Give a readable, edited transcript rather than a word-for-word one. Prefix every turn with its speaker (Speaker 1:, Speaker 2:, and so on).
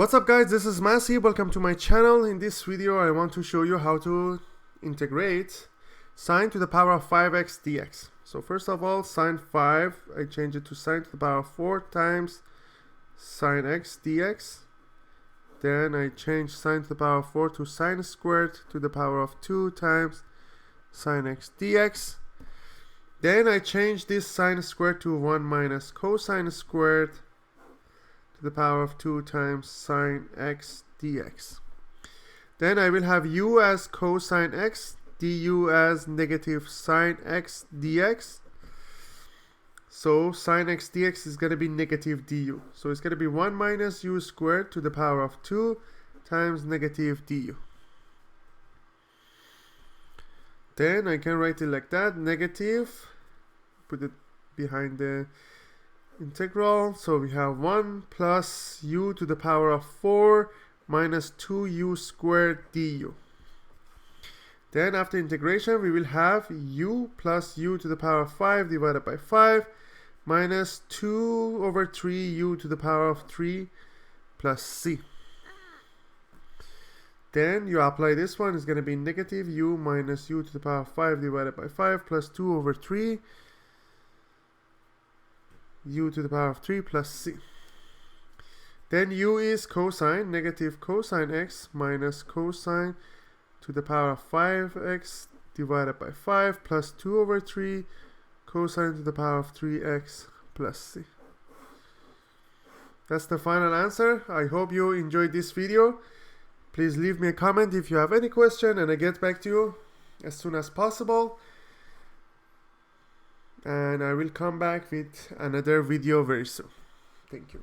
Speaker 1: What's up guys, this is Masi. Welcome to my channel. In this video I want to show you how to integrate sine to the power of 5x dx. So first of all, sine 5, I change it to sine to the power of 4 times sine x dx. Then I change sine to the power of 4 to sine squared to the power of 2 times sine x dx. Then I change this sine squared to 1 minus cosine squared to the power of 2 times sine x dx. Then I will have u as cosine x, du as negative sine x dx. So sine x dx is going to be negative du. So it's going to be 1 minus u squared to the power of 2 times negative du. Then I can write it like that, negative, put it behind the integral. So we have 1 plus u to the power of 4 minus 2u squared du. Then after integration we will have u plus u to the power of 5 divided by 5 minus 2 over 3 u to the power of 3 plus c. Then you apply this one, is going to be negative u minus u to the power of 5 divided by 5 plus 2 over 3 u to the power of 3 plus c. Then u is cosine, negative cosine x minus cosine to the power of 5x divided by 5 plus 2 over 3 cosine to the power of 3x plus c. That's the final answer. I hope you enjoyed this video. Please leave me a comment if you have any question and I get back to you as soon as possible. And I will come back with another video very soon. Thank you.